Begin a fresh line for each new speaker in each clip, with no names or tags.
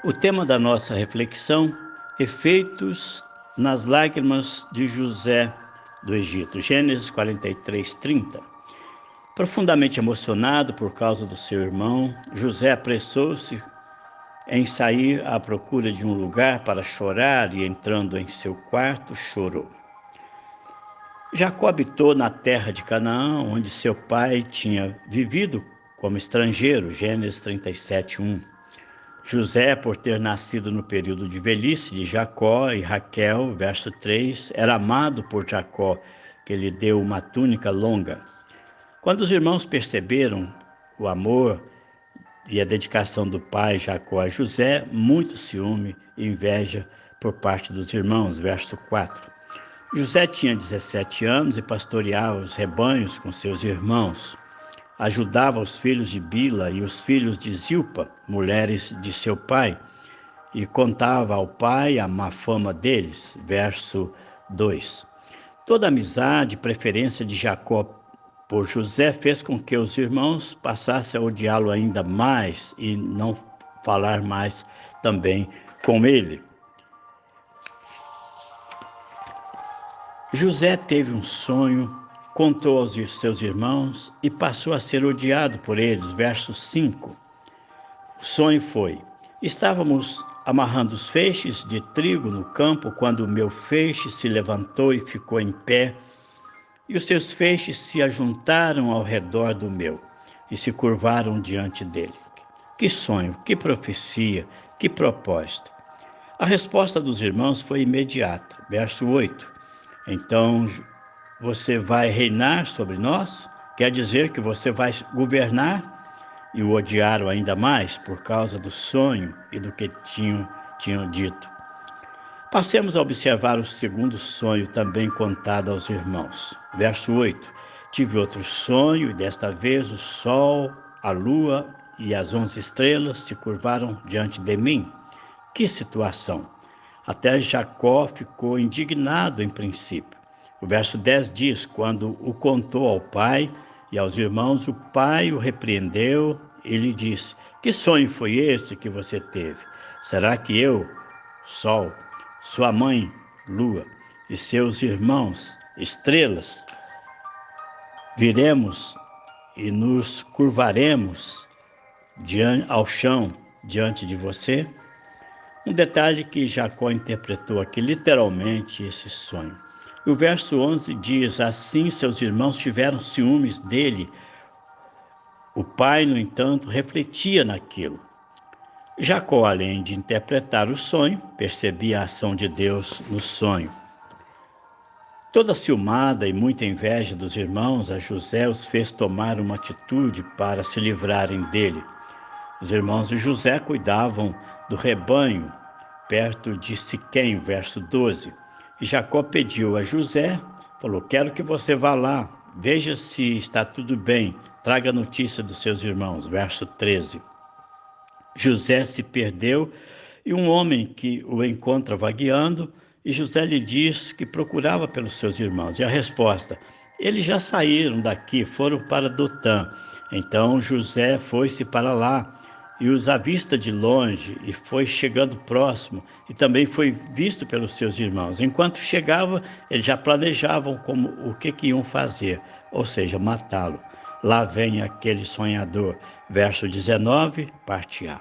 O tema da nossa reflexão: efeitos nas lágrimas de José do Egito. Gênesis 43, 30. Profundamente emocionado por causa do seu irmão, José apressou-se em sair à procura de um lugar para chorar e, entrando em seu quarto, chorou. Jacó habitou na terra de Canaã, onde seu pai tinha vivido como estrangeiro. Gênesis 37, 1. José, por ter nascido no período de velhice de Jacó e Raquel, verso 3, era amado por Jacó, que lhe deu uma túnica longa. Quando os irmãos perceberam o amor e a dedicação do pai Jacó a José, muito ciúme e inveja por parte dos irmãos, verso 4. José tinha 17 anos e pastoreava os rebanhos com seus irmãos. Ajudava os filhos de Bila e os filhos de Zilpa, mulheres de seu pai, e contava ao pai a má fama deles. Verso 2. Toda a amizade e preferência de Jacó por José fez com que os irmãos passassem a odiá-lo ainda mais e não falar mais também com ele. José teve um sonho, contou aos seus irmãos e passou a ser odiado por eles. Verso 5. O sonho foi: estávamos amarrando os feixes de trigo no campo quando o meu feixe se levantou e ficou em pé, e os seus feixes se ajuntaram ao redor do meu e se curvaram diante dele. Que sonho, que profecia, que propósito! A resposta dos irmãos foi imediata. Verso 8. Então, você vai reinar sobre nós? Quer dizer que você vai governar? E o odiaram ainda mais por causa do sonho e do que tinham dito. Passemos a observar o segundo sonho também contado aos irmãos. Verso 8. Tive outro sonho e desta vez o sol, a lua e as 11 estrelas se curvaram diante de mim. Que situação! Até Jacó ficou indignado em princípio. O verso 10 diz: quando o contou ao pai e aos irmãos, o pai o repreendeu e lhe disse: que sonho foi esse que você teve? Será que eu, sol, sua mãe, lua, e seus irmãos, estrelas, viremos e nos curvaremos ao chão diante de você? Um detalhe que Jacó interpretou aqui literalmente esse sonho. O verso 11 diz: assim seus irmãos tiveram ciúmes dele. O pai, no entanto, refletia naquilo. Jacó, além de interpretar o sonho, percebia a ação de Deus no sonho. Toda a ciumada e muita inveja dos irmãos a José os fez tomar uma atitude para se livrarem dele. Os irmãos de José cuidavam do rebanho perto de Siquém, verso 12. E Jacó pediu a José, falou: quero que você vá lá, veja se está tudo bem, traga notícia dos seus irmãos, verso 13. José se perdeu e um homem que o encontra vagueando, e José lhe diz que procurava pelos seus irmãos. E a resposta: eles já saíram daqui, foram para Dotã. Então José foi-se para lá e os avista de longe, e foi chegando próximo, e também foi visto pelos seus irmãos. Enquanto chegava, eles já planejavam o que iam fazer, ou seja, matá-lo. Lá vem aquele sonhador. Verso 19, parte A.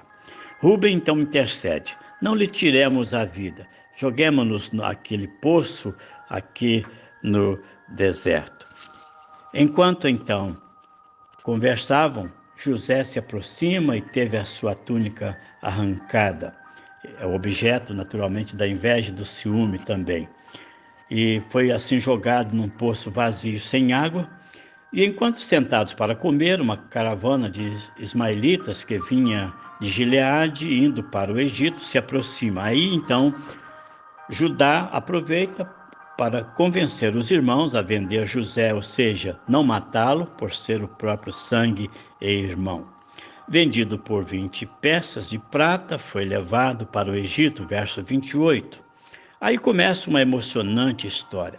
Rúben então intercede: não lhe tiremos a vida, joguemos-nos naquele poço aqui no deserto. Enquanto então conversavam, José se aproxima e teve a sua túnica arrancada. É o objeto, naturalmente, da inveja e do ciúme também. E foi assim jogado num poço vazio, sem água. E enquanto sentados para comer, uma caravana de ismaelitas que vinha de Gileade, indo para o Egito, se aproxima. Aí, então, Judá aproveita para convencer os irmãos a vender José, ou seja, não matá-lo por ser o próprio sangue e irmão. Vendido por 20 peças de prata, foi levado para o Egito, verso 28. Aí começa uma emocionante história.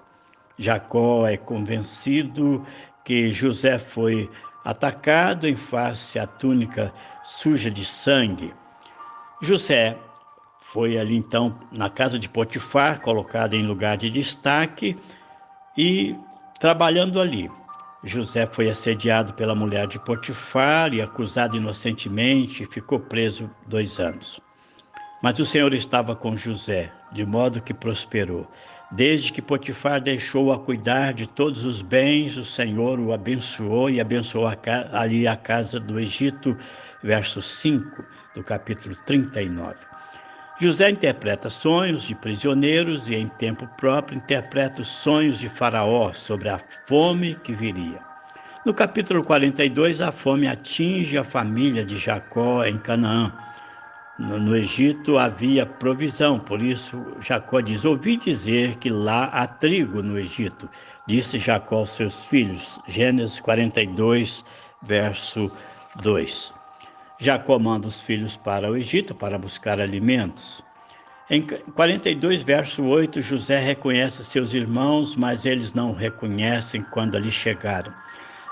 Jacó é convencido que José foi atacado em face à túnica suja de sangue. José foi ali então na casa de Potifar, colocado em lugar de destaque e trabalhando ali. José foi assediado pela mulher de Potifar e acusado inocentemente e ficou preso 2 anos. Mas o Senhor estava com José, de modo que prosperou. Desde que Potifar deixou a cuidar de todos os bens, o Senhor o abençoou e abençoou ali a casa do Egito, verso 5 do capítulo 39. José interpreta sonhos de prisioneiros e, em tempo próprio, interpreta os sonhos de Faraó sobre a fome que viria. No capítulo 42, a fome atinge a família de Jacó em Canaã. No Egito havia provisão, por isso Jacó diz: ouvi dizer que lá há trigo no Egito. Disse Jacó aos seus filhos. Gênesis 42, verso 2. Jacó manda os filhos para o Egito para buscar alimentos. Em 42, verso 8, José reconhece seus irmãos, mas eles não o reconhecem quando ali chegaram.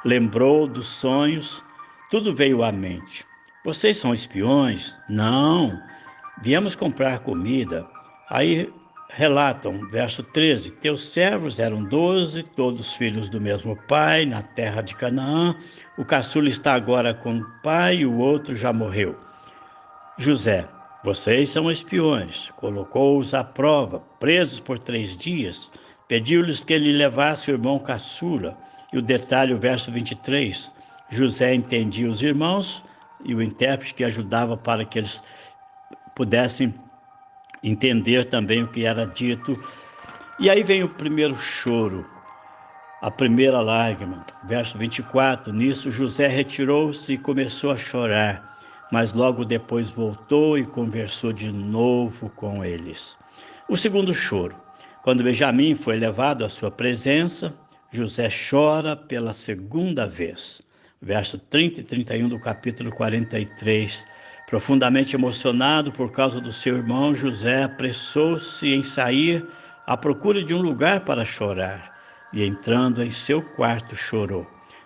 Lembrou dos sonhos, tudo veio à mente. Vocês são espiões? Não, viemos comprar comida. Aí relatam, verso 13, teus servos eram 12, todos filhos do mesmo pai, na terra de Canaã. O caçula está agora com o pai e o outro já morreu. José, vocês são espiões. Colocou-os à prova, presos por 3 dias. Pediu-lhes que ele levasse o irmão caçula. E o detalhe, o verso 23, José entendia os irmãos e o intérprete que ajudava para que eles pudessem entender também o que era dito. E aí vem o primeiro choro, a primeira lágrima. Verso 24, nisso José retirou-se e começou a chorar, mas logo depois voltou e conversou de novo com eles. O segundo choro, quando Benjamim foi levado à sua presença, José chora pela segunda vez. Verso 30 e 31 do capítulo 43. Profundamente emocionado por causa do seu irmão, José apressou-se em sair à procura de um lugar para chorar e, entrando em seu quarto, chorou.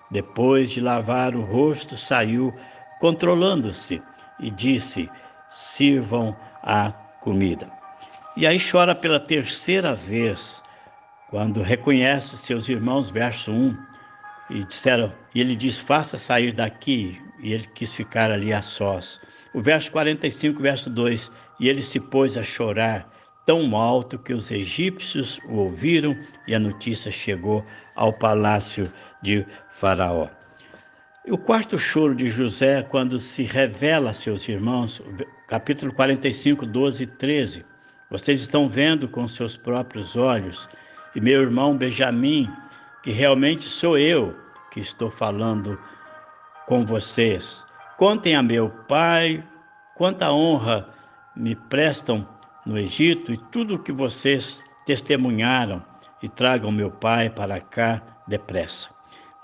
Depois de lavar o rosto, saiu controlando-se e disse: sirvam a comida. E aí chora pela terceira vez, quando reconhece seus irmãos, verso 1, e ele diz: faça sair daqui, e ele quis ficar ali a sós. O verso 45, verso 2, e ele se pôs a chorar tão alto que os egípcios o ouviram e a notícia chegou ao palácio de Faraó. O quarto choro de José, quando se revela a seus irmãos, capítulo 45, 12 e 13. Vocês estão vendo com seus próprios olhos, e meu irmão Benjamim, que realmente sou eu que estou falando com vocês. Contem a meu pai quanta honra me prestam no Egito e tudo o que vocês testemunharam, e tragam meu pai para cá depressa.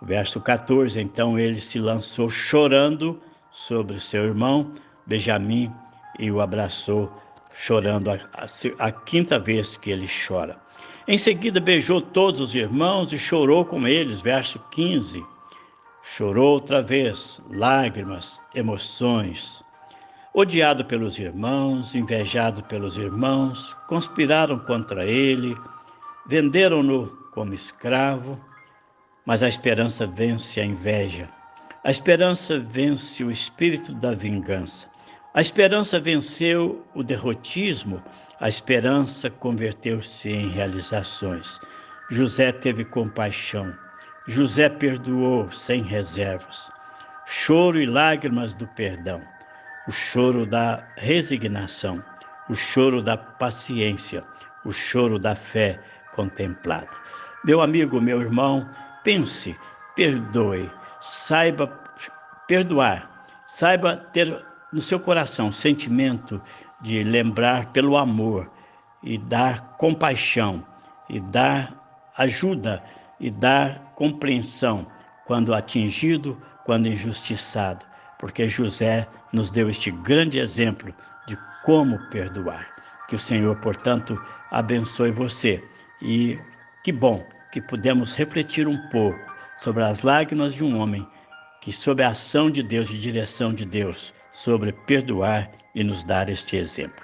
Verso 14, então ele se lançou chorando sobre seu irmão Benjamim e o abraçou, chorando a quinta vez que ele chora. Em seguida beijou todos os irmãos e chorou com eles, verso 15. Chorou outra vez, lágrimas, emoções. Odiado pelos irmãos, invejado pelos irmãos, conspiraram contra ele, venderam-no como escravo. Mas a esperança vence a inveja. A esperança vence o espírito da vingança. A esperança venceu o derrotismo. A esperança converteu-se em realizações. José teve compaixão. José perdoou sem reservas. Choro e lágrimas do perdão. O choro da resignação. O choro da paciência. O choro da fé contemplada. Meu amigo, meu irmão, pense, perdoe, saiba perdoar, saiba ter no seu coração sentimento de lembrar pelo amor e dar compaixão e dar ajuda e dar compreensão quando atingido, quando injustiçado, porque José nos deu este grande exemplo de como perdoar. Que o Senhor, portanto, abençoe você e que bom que pudemos refletir um pouco sobre as lágrimas de um homem que, sob a ação de Deus e direção de Deus, sobre perdoar e nos dar este exemplo.